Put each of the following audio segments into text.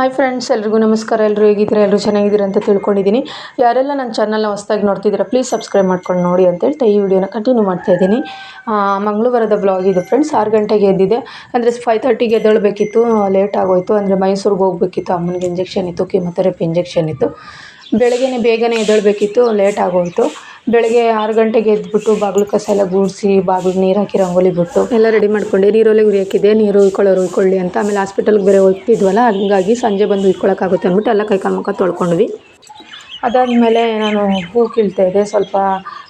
Hi friends, ಎಲ್ರಿಗೂ ನಮಸ್ಕಾರ. ಎಲ್ಲರೂ ಹೇಗಿದ್ದೀರಾ? ಎಲ್ಲರೂ ಚೆನ್ನಾಗಿದ್ದೀರಾ ಅಂತ ತಿಳ್ಕೊಂಡಿದ್ದೀನಿ. ಯಾರೆಲ್ಲ ನನ್ನ ಚಾನಲ್ನ ಹೊಸದಾಗಿ ನೋಡ್ತಿದ್ದೀರಾ ಪ್ಲೀಸ್ ಸಬ್ಸ್ಕ್ರೈಬ್ ಮಾಡ್ಕೊಂಡು ನೋಡಿ ಅಂತ ಹೇಳ್ತಾ ಈ ವಿಡಿಯೋನ ಕಂಟಿನ್ಯೂ ಮಾಡ್ತಾ ಇದ್ದೀನಿ. ಮಂಗಳವಾರದ ಬ್ಲಾಗ್ ಇದು ಫ್ರೆಂಡ್ಸ್. 6 ಗಂಟೆಗೆ ಎದ್ದಿದೆ, ಅಂದರೆ 5:30ಗೆ ಎದ್ದೇಳಬೇಕಿತ್ತು. ಲೇಟ್ ಆಗೋಯಿತು, ಅಂದರೆ ಮೈಸೂರಿಗೆ ಹೋಗಬೇಕಿತ್ತು. ಅಮ್ಮನಿಗೆ ಇಂಜೆಕ್ಷನ್ ಇತ್ತು, ಕೀಮೊಥೆರಪಿ ಇಂಜೆಕ್ಷನ್ ಇತ್ತು. ಬೇಗನೆ ಎದ್ದೇಳಬೇಕಿತ್ತು, ಲೇಟ್ ಆಗೋಯಿತು. ಬೆಳಗ್ಗೆ 6 ಗಂಟೆಗೆ ಎದ್ಬಿಟ್ಟು ಬಾಗಿಲು ಕಸ ಎಲ್ಲ ಗುಡಿಸಿ, ಬಾಗಿಲಿಗೆ ನೀರು ಹಾಕಿ ರಂಗೋಲಿ ಬಿಟ್ಟು ಎಲ್ಲ ರೆಡಿ ಮಾಡ್ಕೊಂಡೆ. ನೀರೊಲೆ ಉರಿ ಹಾಕಿದ್ದೆ, ನೀರು ಉಯ್ಕೊಳ್ಳಿ ಅಂತ. ಆಮೇಲೆ ಹಾಸ್ಪಿಟಲ್ಗೆ ಬೇರೆ ಹೋಗ್ತಿದ್ವಲ್ಲ, ಹಂಗಾಗಿ ಸಂಜೆ ಬಂದು ಉಯ್ಕೊಳ್ಳೋಕ್ಕಾಗುತ್ತೆ ಅಂದ್ಬಿಟ್ಟು ಎಲ್ಲ ಕೈ ಕಾಲು ಮುಖ ತೊಳ್ಕೊಂಡ್ವಿ. ಅದಾದಮೇಲೆ ನಾನು ಹೂ ಕೀಳ್ತಾಯಿದ್ದೆ. ಸ್ವಲ್ಪ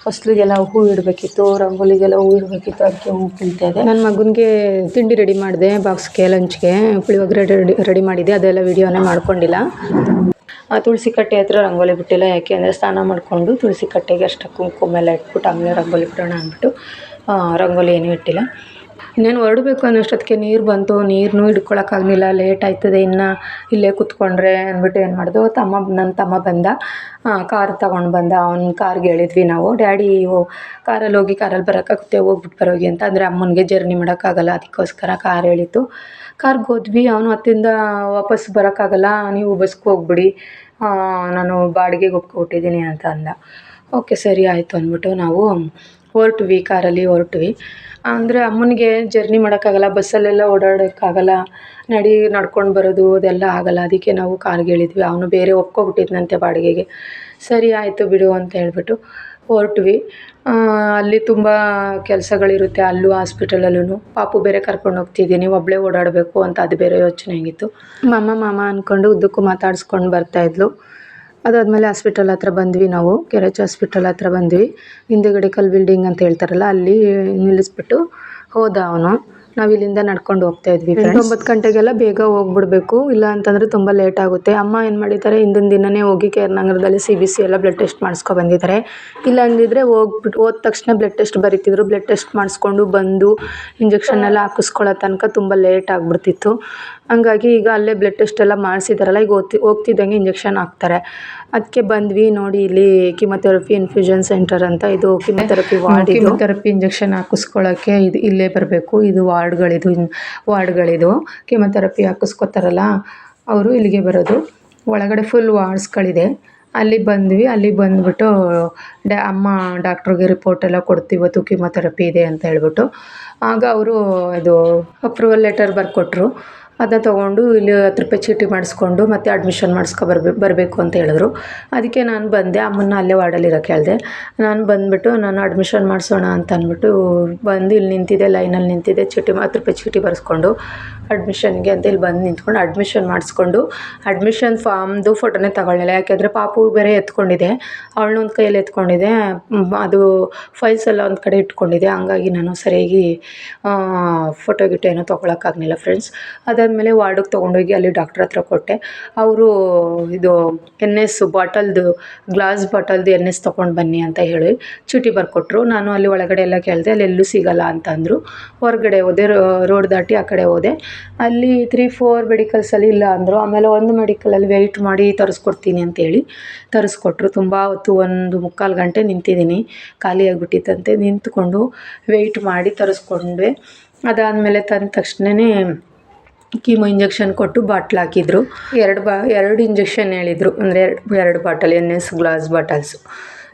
ಹೊಸ್ಲಿಗೆಲ್ಲ ಹೂ ಇಡಬೇಕಿತ್ತು, ರಂಗೋಲಿಗೆಲ್ಲ ಹೂ ಇಡಬೇಕಿತ್ತು, ಅದಕ್ಕೆ ಹೂ ಕೀಳ್ತಾಯಿದ್ದೆ. ನನ್ನ ಮಗನಿಗೆ ತಿಂಡಿ ರೆಡಿ ಮಾಡಿದೆ, ಬಾಕ್ಸ್ಗೆ ಲಂಚ್ಗೆ ಪುಳಿಯೋಗರೆ ರೆಡಿ ಮಾಡಿದ್ದೆ. ಅದೆಲ್ಲ ವೀಡಿಯೋನೇ ಮಾಡ್ಕೊಂಡಿಲ್ಲ. ತುಳಸಿ ಕಟ್ಟೆ ಹತ್ರ ರಂಗೋಲಿ ಬಿಟ್ಟಿಲ್ಲ, ಯಾಕೆ ಅಂದರೆ ಸ್ನಾನ ಮಾಡಿಕೊಂಡು ತುಳಸಿ ಕಟ್ಟೆಗೆ ಅಷ್ಟು ಕುಂಕುಮ ಎಲ್ಲ ಇಟ್ಬಿಟ್ಟು ಆಮೇಲೆ ರಂಗೋಲಿ ಬಿಡೋಣ ಅಂದ್ಬಿಟ್ಟು ರಂಗೋಲಿ ಏನೂ ಇಟ್ಟಿಲ್ಲ. ಇನ್ನೇನು ಹೊರಡಬೇಕು ಅನ್ನೋಷ್ಟೊತ್ತಿಗೆ ನೀರು ಬಂತು. ನೀರನ್ನೂ ಹಿಡ್ಕೊಳಕ್ಕಾಗಲಿಲ್ಲ, ಲೇಟ್ ಆಯ್ತದೆ ಇನ್ನು ಇಲ್ಲೇ ಕೂತ್ಕೊಂಡ್ರೆ ಅಂದ್ಬಿಟ್ಟು ಏನು ಮಾಡಿದೆವು, ನನ್ನ ತಮ್ಮ ಬಂದ, ಕಾರ್ ತೊಗೊಂಡು ಬಂದ. ಅವ್ನ ಕಾರ್ಗೆ ಹೇಳಿದ್ವಿ ನಾವು, ಡ್ಯಾಡಿ ಕಾರಲ್ಲಿ ಹೋಗಿ ಕಾರಲ್ಲಿ ಬರೋಕ್ಕಾಗುತ್ತೆ, ಹೋಗ್ಬಿಟ್ಟು ಬರೋಗಿ ಅಂತ. ಅಂದರೆ ಅಮ್ಮನಿಗೆ ಜರ್ನಿ ಮಾಡೋಕ್ಕಾಗಲ್ಲ, ಅದಕ್ಕೋಸ್ಕರ ಕಾರ್ ಹೇಳಿತ್ತು. ಕಾರ್ಗೆ ಹೋದ್ವಿ. ಅವನು ಹತ್ತಿಂದ ವಾಪಸ್ ಬರೋಕ್ಕಾಗಲ್ಲ, ನೀವು ಬಸ್ಗೆ ಹೋಗ್ಬಿಡಿ, ನಾನು ಬಾಡಿಗೆಗೆ ಒಪ್ಕೊಬಿಟ್ಟಿದ್ದೀನಿ ಅಂತ ಅಂದ. ಓಕೆ ಸರಿ ಆಯಿತು ಅಂದ್ಬಿಟ್ಟು ನಾವು ಕಾರಲ್ಲಿ ಹೊರಟ್ವಿ. ಅಂದರೆ ಅಮ್ಮನಿಗೆ ಜರ್ನಿ ಮಾಡೋಕ್ಕಾಗಲ್ಲ, ಬಸ್ಸಲ್ಲೆಲ್ಲ ಓಡಾಡೋಕ್ಕಾಗಲ್ಲ, ನಡ್ಕೊಂಡು ಬರೋದು ಅದೆಲ್ಲ ಆಗೋಲ್ಲ. ಅದಕ್ಕೆ ನಾವು ಕಾರ್ಗೆ ಹೇಳಿದ್ವಿ. ಅವನು ಬೇರೆ ಒಪ್ಕೊಬಿಟ್ಟಿದ್ನಂತೆ ಬಾಡಿಗೆಗೆ. ಸರಿ ಆಯಿತು ಬಿಡು ಅಂತ ಹೇಳ್ಬಿಟ್ಟು ಹೊರಟ್ವಿ. ಅಲ್ಲಿ ತುಂಬ ಕೆಲಸಗಳಿರುತ್ತೆ, ಅಲ್ಲೂ ಹಾಸ್ಪಿಟಲಲ್ಲೂ. ಪಾಪು ಬೇರೆ ಕರ್ಕೊಂಡು ಹೋಗ್ತಿದ್ದೀನಿ, ಒಬ್ಬಳೇ ಓಡಾಡಬೇಕು ಅಂತ ಅದು ಬೇರೆ ಯೋಚನೆ ಆಗಿತ್ತು. ಮಾಮ ಅಂದ್ಕೊಂಡು ಉದ್ದಕ್ಕೂ ಮಾತಾಡಿಸ್ಕೊಂಡು ಬರ್ತಾಯಿದ್ಲು. ಅದಾದಮೇಲೆ ಹಾಸ್ಪಿಟಲ್ ಹತ್ರ ಬಂದ್ವಿ ನಾವು, ಕೆರೆಚ್ ಹಾಸ್ಪಿಟಲ್ ಹತ್ರ ಬಂದ್ವಿ. ಹಿಂದುಗಡೆ ಕಲ್ ಬಿಲ್ಡಿಂಗ್ ಅಂತ ಹೇಳ್ತಾರಲ್ಲ, ಅಲ್ಲಿ ನಿಲ್ಲಿಸ್ಬಿಟ್ಟು ಹೋದ ಅವನು. ನಾವು ಇಲ್ಲಿಂದ ನಡ್ಕೊಂಡು ಹೋಗ್ತಾಯಿದ್ವಿ. 9 ಗಂಟೆಗೆಲ್ಲ ಬೇಗ ಹೋಗ್ಬಿಡ್ಬೇಕು, ಇಲ್ಲ ಅಂತಂದರೆ ತುಂಬ ಲೇಟ್ ಆಗುತ್ತೆ. ಅಮ್ಮ ಏನು ಮಾಡಿದ್ದಾರೆ, ಹಿಂದಿನ ದಿನವೇ ಹೋಗಿ ಕೇರ್ ನಗರದಲ್ಲಿ CBC ಎಲ್ಲ ಬ್ಲಡ್ ಟೆಸ್ಟ್ ಮಾಡಿಸ್ಕೊಬಂದಿದ್ದಾರೆ. ಇಲ್ಲ ಅಂದಿದ್ರೆ ಹೋದ ತಕ್ಷಣ ಬ್ಲಡ್ ಟೆಸ್ಟ್ ಬರೀತಿದ್ರು. ಬ್ಲಡ್ ಟೆಸ್ಟ್ ಮಾಡಿಸ್ಕೊಂಡು ಬಂದು ಇಂಜೆಕ್ಷನ್ ಎಲ್ಲ ಹಾಕಿಸ್ಕೊಳ್ಳೋ ತನಕ ತುಂಬ ಲೇಟ್ ಆಗಿಬಿಡ್ತಿತ್ತು. ಹಂಗಾಗಿ ಈಗ ಅಲ್ಲೇ ಬ್ಲಡ್ ಟೆಸ್ಟ್ ಎಲ್ಲ ಮಾಡಿಸಿದಾರಲ್ಲ, ಈಗ ಹೋಗ್ತಿದ್ದಂಗೆ ಇಂಜೆಕ್ಷನ್ ಹಾಕ್ತಾರೆ. ಅದಕ್ಕೆ ಬಂದ್ವಿ. ನೋಡಿ ಇಲ್ಲಿ ಕೀಮೊಥೆರಪಿ ಇನ್ಫ್ಯೂಷನ್ ಸೆಂಟರ್ ಅಂತ, ಇದು ಕೀಮೊಥೆರಪಿ ವಾರ್ಡ್. ಕೀಮೊಥೆರಪಿ ಇಂಜೆಕ್ಷನ್ ಹಾಕಿಸ್ಕೊಳ್ಳೋಕ್ಕೆ ಇಲ್ಲೇ ಬರಬೇಕು. ಇದು ವಾರ್ಡ್ಗಳಿದು ಕೀಮೊಥೆರಪಿ ಹಾಕಿಸ್ಕೊತಾರಲ್ಲ ಅವರು ಇಲ್ಲಿಗೆ ಬರೋದು. ಒಳಗಡೆ ಫುಲ್ ವಾರ್ಡ್ಸ್ಗಳಿದೆ. ಅಲ್ಲಿ ಬಂದ್ವಿ. ಅಲ್ಲಿ ಬಂದುಬಿಟ್ಟು ಅಮ್ಮ ಡಾಕ್ಟ್ರಿಗೆ ರಿಪೋರ್ಟ್ ಎಲ್ಲ ಕೊಡ್ತೀವಿ, ಇವತ್ತು ಕೀಮೊಥೆರಪಿ ಇದೆ ಅಂತ ಹೇಳ್ಬಿಟ್ಟು. ಆಗ ಅವರು ಇದು ಅಪ್ರೂವಲ್ ಲೆಟರ್ ಬರ್ಕೊಟ್ರು. ಅದನ್ನ ತೊಗೊಂಡು ಇಲ್ಲಿ 10 ರೂಪಾಯಿ ಚೀಟಿ ಮಾಡಿಸ್ಕೊಂಡು ಮತ್ತೆ ಅಡ್ಮಿಷನ್ ಬರಬೇಕು ಅಂತ ಹೇಳಿದ್ರು. ಅದಕ್ಕೆ ನಾನು ಬಂದೆ. ಅಮ್ಮನ್ನ ಅಲ್ಲೇ ವಾರ್ಡಲ್ಲಿರೋಕ್ಕೆ ಹೇಳಿದೆ. ನಾನು ಬಂದುಬಿಟ್ಟು ನಾನು ಅಡ್ಮಿಷನ್ ಮಾಡಿಸೋಣ ಅಂತ ಅಂದ್ಬಿಟ್ಟು ಬಂದು ಇಲ್ಲಿ ನಿಂತಿದ್ದೆ, ಲೈನಲ್ಲಿ ನಿಂತಿದ್ದೆ. 10 ರೂಪಾಯಿ ಚೀಟಿ ಬರೆಸ್ಕೊಂಡು ಅಡ್ಮಿಷನ್ಗೆ ಅಂತ ಇಲ್ಲಿ ಬಂದು ನಿಂತ್ಕೊಂಡು ಅಡ್ಮಿಷನ್ ಮಾಡಿಸ್ಕೊಂಡು, ಅಡ್ಮಿಷನ್ ಫಾರ್ಮ್ದು ಫೋಟೋನೇ ತಗೊಳ್ಳಿಲ್ಲ. ಯಾಕೆಂದರೆ ಪಾಪು ಬೇರೆ ಎತ್ಕೊಂಡಿದೆ, ಅವಳನ್ನೊಂದು ಕೈಯಲ್ಲಿ ಎತ್ಕೊಂಡಿದೆ, ಅದು ಫೈಲ್ಸ್ ಎಲ್ಲ ಒಂದು ಕಡೆ ಇಟ್ಕೊಂಡಿದೆ. ಹಂಗಾಗಿ ನಾನು ಸರಿಯಾಗಿ ಫೋಟೋ ಏನೂ ತೊಗೊಳಕ್ಕಾಗಲಿಲ್ಲ ಫ್ರೆಂಡ್ಸ್. ಅದಾದಮೇಲೆ ವಾರ್ಡಿಗೆ ತೊಗೊಂಡೋಗಿ ಅಲ್ಲಿ ಡಾಕ್ಟ್ರ್ ಹತ್ರ ಕೊಟ್ಟೆ. ಅವರು ಇದು NS ಬಾಟಲ್ದು, ಗ್ಲಾಸ್ ಬಾಟಲ್ದು NS ತೊಗೊಂಡು ಬನ್ನಿ ಅಂತ ಹೇಳಿ ಚೀಟಿ ಬರ್ಕೊಟ್ರು. ನಾನು ಅಲ್ಲಿ ಒಳಗಡೆ ಎಲ್ಲ ಕೇಳಿದೆ, ಅಲ್ಲಿ ಎಲ್ಲೂ ಸಿಗಲ್ಲ ಅಂತಂದರು. ಹೊರಗಡೆ ಹೋದೆ, ರೋಡ್ ದಾಟಿ ಆ ಕಡೆ ಹೋದೆ. ಅಲ್ಲಿ 3-4 ಮೆಡಿಕಲ್ಸಲ್ಲಿ ಇಲ್ಲ ಅಂದರು. ಆಮೇಲೆ ಒಂದು ಮೆಡಿಕಲಲ್ಲಿ ವೆಯ್ಟ್ ಮಾಡಿ ತರಿಸ್ಕೊಡ್ತೀನಿ ಅಂತೇಳಿ ತರಿಸ್ಕೊಟ್ರು. ತುಂಬ ಹೊತ್ತು 1-3/4 ಗಂಟೆ ನಿಂತಿದ್ದೀನಿ, ಖಾಲಿಯಾಗಿಬಿಟ್ಟಿತ್ತಂತೆ. ನಿಂತ್ಕೊಂಡು ವೆಯ್ಟ್ ಮಾಡಿ ತರಿಸ್ಕೊಂಡ್ವಿ. ಅದಾದಮೇಲೆ ತಂದ ತಕ್ಷಣವೇ ಕೀಮೋ ಇಂಜೆಕ್ಷನ್ ಕೊಟ್ಟು ಬಾಟ್ಲ್ ಹಾಕಿದ್ರು. 2 ಇಂಜೆಕ್ಷನ್ ಹೇಳಿದರು, ಅಂದರೆ 2 ಬಾಟಲ್ NS ಗ್ಲಾಸ್ ಬಾಟಲ್ಸು.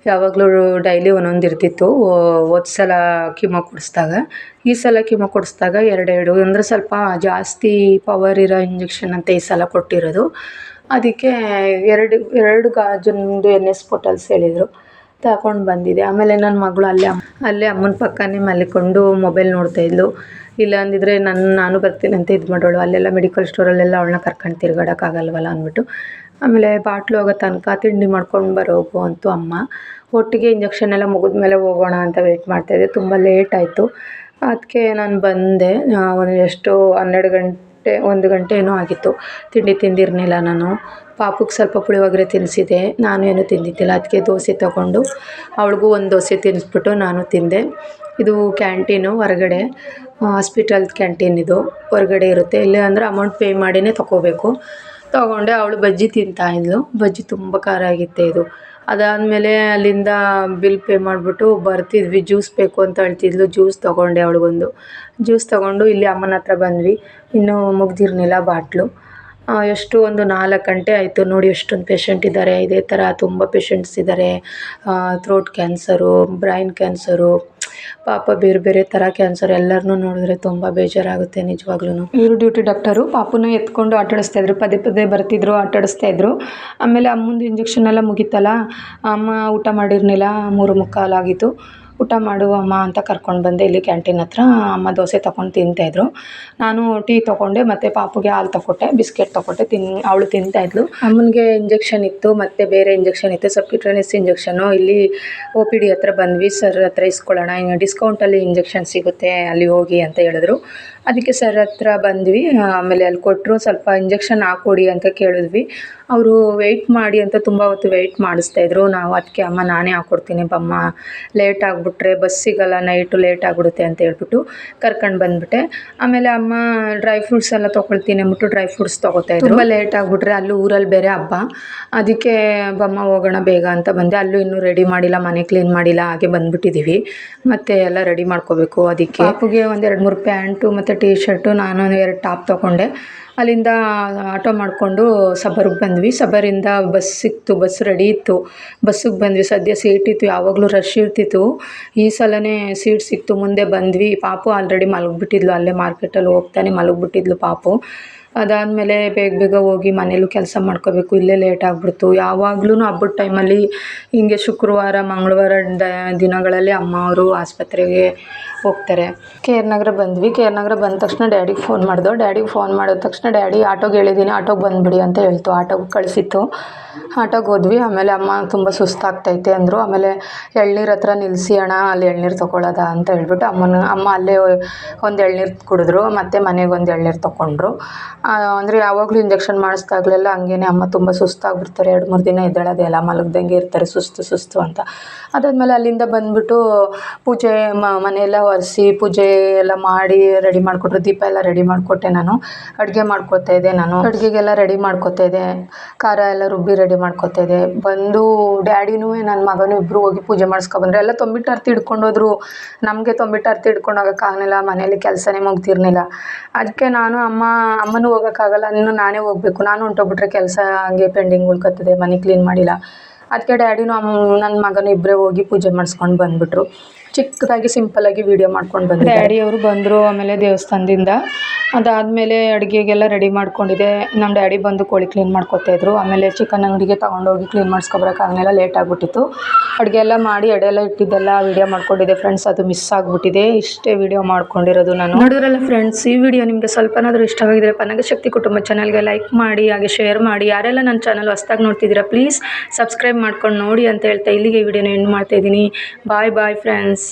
ಯಾವಾಗಲೂ ಡೈಲಿ ಒಂದೊಂದು ಇರ್ತಿತ್ತು ಹೋದ ಸಲ ಕೀಮೋ ಕೊಡಿಸ್ದಾಗ. ಈ ಸಲ ಕೀಮೋ ಕೊಡಿಸ್ದಾಗ 2 ಅಂದರೆ ಸ್ವಲ್ಪ ಜಾಸ್ತಿ ಪವರ್ ಇರೋ ಇಂಜೆಕ್ಷನ್ ಅಂತ ಈ ಸಲ ಕೊಟ್ಟಿರೋದು. ಅದಕ್ಕೆ 2 ಗಾಜಿಂದು NS ಬಾಟಲ್ಸ್ ಹೇಳಿದರು, ತಗೊಂಡು ಬಂದಿದ್ದೆ. ಆಮೇಲೆ ನನ್ನ ಮಗಳು ಅಲ್ಲೇ ಅಮ್ಮನ ಪಕ್ಕನೇ ಮಲ್ಕೊಂಡು ಮೊಬೈಲ್ ನೋಡ್ತಾಯಿದ್ಲು. ಇಲ್ಲ ಅಂದಿದ್ರೆ ನಾನು ಬರ್ತೀನಿ ಅಂತ ಇದು ಮಾಡೋಳು. ಅಲ್ಲೆಲ್ಲ ಮೆಡಿಕಲ್ ಸ್ಟೋರಲ್ಲೆಲ್ಲ ಅವಳನ್ನ ಕರ್ಕೊಂಡು ತಿರ್ಗಾಡೋಕ್ಕಾಗಲ್ವಲ್ಲ ಅಂದ್ಬಿಟ್ಟು. ಆಮೇಲೆ ಬಾಟ್ಲು ಹೋಗೋ ತನಕ ತಿಂಡಿ ಮಾಡ್ಕೊಂಡು ಬರೋಗು ಅಂತೂ ಅಮ್ಮ. ಒಟ್ಟಿಗೆ ಇಂಜೆಕ್ಷನ್ ಎಲ್ಲ ಮುಗಿದ್ಮೇಲೆ ಹೋಗೋಣ ಅಂತ ವೆಯ್ಟ್ ಮಾಡ್ತಾಯಿದ್ದೆ. ತುಂಬ ಲೇಟ್ ಆಯಿತು. ಅದಕ್ಕೆ ನಾನು ಬಂದೆ. ಎಷ್ಟು 12 ಗಂಟೆ 1 ಗಂಟೆ ಏನೋ ಆಗಿತ್ತು. ತಿಂಡಿ ತಿಂದಿರಲಿಲ್ಲ ನಾನು. ಪಾಪುಗೆ ಸ್ವಲ್ಪ ಪುಳಿಯೋಗರೆ ತಿನ್ನಿಸಿದೆ, ನಾನು ಏನೂ ತಿಂದಿದ್ದಿಲ್ಲ. ಅದಕ್ಕೆ ದೋಸೆ ತೊಗೊಂಡು ಅವಳಿಗೂ ಒಂದು ದೋಸೆ ತಿನ್ನಿಸ್ಬಿಟ್ಟು ನಾನು ತಿಂದೆ. ಇದು ಕ್ಯಾಂಟೀನು ಹೊರಗಡೆ, ಹಾಸ್ಪಿಟಲ್ ಕ್ಯಾಂಟೀನ್ ಇದು. ಹೊರಗಡೆ ಇರುತ್ತೆ. ಇಲ್ಲಿ ಅಂದರೆ ಅಮೌಂಟ್ ಪೇ ಮಾಡಿಯೇ ತೊಗೋಬೇಕು. ತೊಗೊಂಡೆ. ಅವಳು ಬಜ್ಜಿ ತಿಂತಾಯಿದ್ಲು. ಬಜ್ಜಿ ತುಂಬ ಖಾರ ಆಗಿತ್ತೆ ಇದು. ಅದಾದಮೇಲೆ ಅಲ್ಲಿಂದ ಬಿಲ್ ಪೇ ಮಾಡಿಬಿಟ್ಟು ಬರ್ತಿದ್ವಿ. ಜ್ಯೂಸ್ ಬೇಕು ಅಂತ ಹೇಳ್ತಿದ್ಲು. ಜ್ಯೂಸ್ ತೊಗೊಂಡೆ ಅವಳಿಗೊಂದು. ಜ್ಯೂಸ್ ತೊಗೊಂಡು ಇಲ್ಲಿ ಅಮ್ಮನ ಹತ್ರ ಬಂದ್ವಿ. ಇನ್ನೂ ಮುಗ್ದಿರಲಿಲ್ಲ ಬಾಟ್ಲು. ಎಷ್ಟು ಒಂದು 4 ಗಂಟೆ ಆಯಿತು ನೋಡಿ. ಎಷ್ಟೊಂದು ಪೇಷಂಟ್ ಇದ್ದಾರೆ. ಇದೇ ಥರ ತುಂಬ ಪೇಷಂಟ್ಸ್ ಇದ್ದಾರೆ. ಥ್ರೋಟ್ ಕ್ಯಾನ್ಸರು, ಬ್ರೈನ್ ಕ್ಯಾನ್ಸರು, ಪಾಪ ಬೇರೆ ಬೇರೆ ಥರ ಕ್ಯಾನ್ಸರ್ ಎಲ್ಲರನ್ನೂ ನೋಡಿದ್ರೆ ತುಂಬ ಬೇಜಾರಾಗುತ್ತೆ ನಿಜವಾಗ್ಲೂ. ಇವರು ಡ್ಯೂಟಿ ಡಾಕ್ಟರು ಪಾಪುನ ಎತ್ಕೊಂಡು ಆಟಾಡಿಸ್ತಾಯಿದ್ರು, ಪದೇ ಪದೇ ಬರ್ತಿದ್ರು, ಆಟಾಡಿಸ್ತಾಯಿದ್ರು. ಆಮೇಲೆ ಅಮ್ಮಂದು ಇಂಜೆಕ್ಷನ್ ಎಲ್ಲ ಮುಗೀತಲ್ಲ, ಅಮ್ಮ ಊಟ ಮಾಡಿರಲಿಲ್ಲ, 3:45 ಆಗಿತ್ತು. ಊಟ ಮಾಡು ಅಮ್ಮ ಅಂತ ಕರ್ಕೊಂಡು ಬಂದೆ ಇಲ್ಲಿ ಕ್ಯಾಂಟೀನ್ ಹತ್ರ. ಅಮ್ಮ ದೋಸೆ ತೊಗೊಂಡು ತಿಂತಾಯಿದ್ರು. ನಾನು ಟೀ ತೊಗೊಂಡೆ ಮತ್ತು ಪಾಪುಗೆ ಹಾಲು ತೊಗೊಟ್ಟೆ, ಬಿಸ್ಕೆಟ್ ತೊಗೊಟ್ಟೆ. ಅವಳು ತಿಂತಾಯಿದ್ಲು. ಅಮ್ಮನಿಗೆ ಇಂಜೆಕ್ಷನ್ ಇತ್ತು ಮತ್ತು ಬೇರೆ ಇಂಜೆಕ್ಷನ್ ಇತ್ತು, ಸಬ್ಕ್ಯೂಟೇನಿಯಸ್ ಇಂಜೆಕ್ಷನು. ಇಲ್ಲಿ OPD ಹತ್ರ ಬಂದ್ವಿ, ಸರ್ ಹತ್ರ ಇಸ್ಕೊಳ್ಳೋಣ, ಡಿಸ್ಕೌಂಟಲ್ಲಿ ಇಂಜೆಕ್ಷನ್ ಸಿಗುತ್ತೆ, ಅಲ್ಲಿ ಹೋಗಿ ಅಂತ ಹೇಳಿದ್ರು. ಅದಕ್ಕೆ ಸರ್ ಹತ್ರ ಬಂದ್ವಿ. ಆಮೇಲೆ ಅಲ್ಲಿ ಕೊಟ್ಟರು, ಸ್ವಲ್ಪ ಇಂಜೆಕ್ಷನ್ ಹಾಕ್ಕೊಡಿ ಅಂತ ಕೇಳಿದ್ವಿ. ಅವರು ವೆಯ್ಟ್ ಮಾಡಿ ಅಂತ ತುಂಬ ಹೊತ್ತು ವೆಯ್ಟ್ ಮಾಡಿಸ್ತಾಯಿದ್ರು. ನಾವು ಅದಕ್ಕೆ ಅಮ್ಮ ನಾನೇ ಹಾಕ್ಕೊಡ್ತೀನಿ ಬಮ್ಮ, ಲೇಟ್ ಆಗಿಬಿಟ್ರೆ ಬಸ್ ಸಿಗಲ್ಲ, ನೈಟು ಲೇಟ್ ಆಗಿಬಿಡುತ್ತೆ ಅಂತ ಹೇಳ್ಬಿಟ್ಟು ಕರ್ಕೊಂಡು ಬಂದುಬಿಟ್ಟೆ. ಆಮೇಲೆ ಅಮ್ಮ ಡ್ರೈ ಫ್ರೂಟ್ಸ್ ಎಲ್ಲ ತೊಗೊಳ್ತೀನಿ ಅಂದ್ಬಿಟ್ಟು ಡ್ರೈ ಫ್ರೂಟ್ಸ್ ತೊಗೋತಾಯಿದ್ರು. ತುಂಬ ಲೇಟ್ ಆಗಿಬಿಟ್ರೆ ಅಲ್ಲೂ ಊರಲ್ಲಿ ಬೇರೆ ಹಬ್ಬ, ಅದಕ್ಕೆ ಬಮ್ಮ ಹೋಗೋಣ ಬೇಗ ಅಂತ ಬಂದೆ. ಅಲ್ಲೂ ಇನ್ನೂ ರೆಡಿ ಮಾಡಿಲ್ಲ, ಮನೆ ಕ್ಲೀನ್ ಮಾಡಿಲ್ಲ, ಹಾಗೆ ಬಂದುಬಿಟ್ಟಿದ್ದೀವಿ. ಮತ್ತು ಎಲ್ಲ ರೆಡಿ ಮಾಡ್ಕೋಬೇಕು. ಅದಕ್ಕೆ ಪಾಪುಗೆ 1-2-3 ಪ್ಯಾಂಟು ಮತ್ತು ಟೀ ಶರ್ಟು, ನಾನು 2 ಟಾಪ್ ತೊಗೊಂಡೆ. ಅಲ್ಲಿಂದ ಆಟೋ ಮಾಡಿಕೊಂಡು ಸಬರ್ಗೆ ಬಂದ್ವಿ. ಸಬರಿಂದ ಬಸ್ ಸಿಕ್ತು, ಬಸ್ ರೆಡಿ ಇತ್ತು, ಬಸ್ಸಿಗೆ ಬಂದ್ವಿ. ಸದ್ಯ ಸೀಟ್ ಇತ್ತು, ಯಾವಾಗಲೂ ರಶ್ ಇರ್ತಿತ್ತು, ಈ ಸಲನೇ ಸೀಟ್ ಸಿಕ್ತು. ಮುಂದೆ ಬಂದ್ವಿ. ಪಾಪು ಆಲ್ರೆಡಿ ಮಲಗಿಬಿಟ್ಟಿದ್ಲು, ಅಲ್ಲೇ ಮಾರ್ಕೆಟಲ್ಲಿ ಹೋಗ್ತಾನೆ ಮಲಗಿಬಿಟ್ಟಿದ್ಲು ಪಾಪು. ಅದಾದಮೇಲೆ ಬೇಗ ಬೇಗ ಹೋಗಿ ಮನೇಲೂ ಕೆಲಸ ಮಾಡ್ಕೋಬೇಕು, ಇಲ್ಲೇ ಲೇಟ್ ಆಗಿಬಿಡ್ತು. ಯಾವಾಗ್ಲೂ ಹಬ್ಬದ ಟೈಮಲ್ಲಿ ಹಿಂಗೆ ಶುಕ್ರವಾರ ಮಂಗಳವಾರ ದಿನಗಳಲ್ಲಿ ಅಮ್ಮ ಅವರು ಆಸ್ಪತ್ರೆಗೆ ಹೋಗ್ತಾರೆ. KR ನಗರ ಬಂದ್ವಿ. KR ನಗರ ಬಂದ ತಕ್ಷಣ ಡ್ಯಾಡಿಗೆ ಫೋನ್ ಮಾಡಿದೋ. ಡ್ಯಾಡಿಗೆ ಫೋನ್ ಮಾಡಿದ ತಕ್ಷಣ ಡ್ಯಾಡಿ ಆಟೋಗೆ ಹೇಳಿದ್ದೀನಿ, ಆಟೋಗೆ ಬಂದುಬಿಡಿ ಅಂತ ಹೇಳ್ತು. ಆಟೋಗೆ ಕಳಿಸಿತ್ತು. ಆಟೋಗೆ ಹೋದ್ವಿ. ಆಮೇಲೆ ಅಮ್ಮ ತುಂಬ ಸುಸ್ತಾಗ್ತೈತೆ ಅಂದರು. ಆಮೇಲೆ ಎಳ್ನೀರು ಹತ್ರ ನಿಲ್ಲಿಸಿ ಅಣ್ಣ, ಅಲ್ಲಿ ಎಳ್ನೀರು ತೊಗೊಳ್ಳೋದ ಅಂತ ಹೇಳ್ಬಿಟ್ಟು ಅಮ್ಮ ಅಲ್ಲೇ ಒಂದು ಎಳ್ನೀರು ಕುಡಿದ್ರು, ಮತ್ತು ಮನೆಗೆ ಒಂದು ಎಳ್ನೀರು ತೊಗೊಂಡ್ರು. ಅಂದರೆ ಯಾವಾಗಲೂ ಇಂಜೆಕ್ಷನ್ ಮಾಡಿಸ್ದಾಗಲೆಲ್ಲ ಹಂಗೇ ಅಮ್ಮ ತುಂಬ ಸುಸ್ತಾಗ್ಬಿಡ್ತಾರೆ. 2-3 ದಿನ ಎದ್ದೇಳೋದೇ ಇಲ್ಲ, ಮಲಗ್ದಂಗೆ ಇರ್ತಾರೆ, ಸುಸ್ತು ಅಂತ. ಅದಾದಮೇಲೆ ಅಲ್ಲಿಂದ ಬಂದುಬಿಟ್ಟು ಪೂಜೆ ಮನೆಯೆಲ್ಲ ಒರೆಸಿ ಪೂಜೆ ಎಲ್ಲ ಮಾಡಿ ರೆಡಿ ಮಾಡಿಕೊಟ್ರು. ದೀಪ ಎಲ್ಲ ರೆಡಿ ಮಾಡಿಕೊಟ್ಟೆ. ನಾನು ಅಡುಗೆ ಮಾಡ್ಕೊತಾಯಿದ್ದೆ. ನಾನು ಅಡುಗೆಗೆಲ್ಲ ರೆಡಿ ಮಾಡ್ಕೊತಾಯಿದ್ದೆ, ಖಾರ ಎಲ್ಲ ರುಬ್ಬಿ ರೆಡಿ ಮಾಡ್ಕೊತಾಯಿದ್ದೆ. ಬಂದು ಡ್ಯಾಡಿನೂ ನನ್ನ ಮಗನೂ ಇಬ್ಬರು ಹೋಗಿ ಪೂಜೆ ಮಾಡಿಸ್ಕೊಬಂದ್ರು. ಎಲ್ಲ ತೊಂಬಿಟ್ಟು ಹಿಡ್ಕೊಂಡೋದ್ರು. ನಮಗೆ ತೊಂಬಿಟ್ಟು ಹಿಡ್ಕೊಂಡು ಹೋಗೋಕ್ಕಾಗಲಿಲ್ಲ, ಮನೇಲಿ ಕೆಲಸನೇ ಮುಗ್ದಿರಲಿಲ್ಲ. ಅದಕ್ಕೆ ನಾನು ಅಮ್ಮನೂ ಹೋಗೋಕ್ಕಾಗಲ್ಲ, ಇನ್ನು ನಾನೇ ಹೋಗಬೇಕು. ನಾನು ಹೊಂಟೋಗ್ಬಿಟ್ರೆ ಕೆಲಸ ಹಂಗೆ ಪೆಂಡಿಂಗ್ ಉಳ್ಕೊತದೆ, ಮನೆ ಕ್ಲೀನ್ ಮಾಡಿಲ್ಲ. ಅದಕ್ಕೆ ಡ್ಯಾಡಿನೂ ನನ್ನ ಮಗನೂ ಇಬ್ಬರೇ ಹೋಗಿ ಪೂಜೆ ಮಾಡಿಸ್ಕೊಂಡು ಬಂದುಬಿಟ್ರು. ಚಿಕ್ಕದಾಗಿ ಸಿಂಪಲ್ಲಾಗಿ ವೀಡಿಯೋ ಮಾಡ್ಕೊಂಡು ಬಂದೆ. ಡ್ಯಾಡಿಯವರು ಬಂದರು ಆಮೇಲೆ ದೇವಸ್ಥಾನದಿಂದ. ಅದಾದಮೇಲೆ ಅಡುಗೆಗೆಲ್ಲ ರೆಡಿ ಮಾಡ್ಕೊಂಡಿದ್ದೆ. ನಮ್ಮ ಡ್ಯಾಡಿ ಬಂದು ಕೋಳಿ ಕ್ಲೀನ್ ಮಾಡ್ಕೊತಾಯಿದ್ರು. ಆಮೇಲೆ ಚಿಕನ್ ಅಂಗಡಿಗೆ ತೊಗೊಂಡೋಗಿ ಕ್ಲೀನ್ ಮಾಡಿಸ್ಕೊಬರೋಕ್ಕಾಗಲಿಲ್ಲ, ಲೇಟ್ ಆಗಿಬಿಟ್ಟಿತ್ತು. ಅಡುಗೆ ಎಲ್ಲ ಮಾಡಿ ಎಡೆಲ್ಲ ಇಟ್ಟಿದ್ದೆಲ್ಲ ವೀಡಿಯೋ ಮಾಡ್ಕೊಂಡಿದ್ದೆ ಫ್ರೆಂಡ್ಸ್, ಅದು ಮಿಸ್ ಆಗಿಬಿಟ್ಟಿದೆ. ಇಷ್ಟೇ ವೀಡಿಯೋ ಮಾಡ್ಕೊಂಡಿರೋದು ನಾನು. ನೋಡಿದ್ರಲ್ಲ ಫ್ರೆಂಡ್ಸ್, ಈ ವಿಡಿಯೋ ನಿಮಗೆ ಸ್ವಲ್ಪನಾದರೂ ಇಷ್ಟವಾಗಿದ್ದರೆ ಪನ್ನಗಶಕ್ತಿ ಕುಟುಂಬ ಚಾನಲ್ಗೆ ಲೈಕ್ ಮಾಡಿ, ಹಾಗೆ ಶೇರ್ ಮಾಡಿ. ಯಾರೆಲ್ಲ ನನ್ನ ಚಾನಲ್ ಹೊಸ್ದಾಗಿ ನೋಡ್ತಿದ್ದೀರಾ ಪ್ಲೀಸ್ ಸಬ್ಸ್ಕ್ರೈಬ್ ಮಾಡ್ಕೊಂಡು ನೋಡಿ ಅಂತ ಹೇಳ್ತಾ ಇಲ್ಲಿಗೆ ಈ ವಿಡಿಯೋನ ಎಂಡ್ ಮಾಡ್ತಾಯಿದ್ದೀನಿ. Bye friends.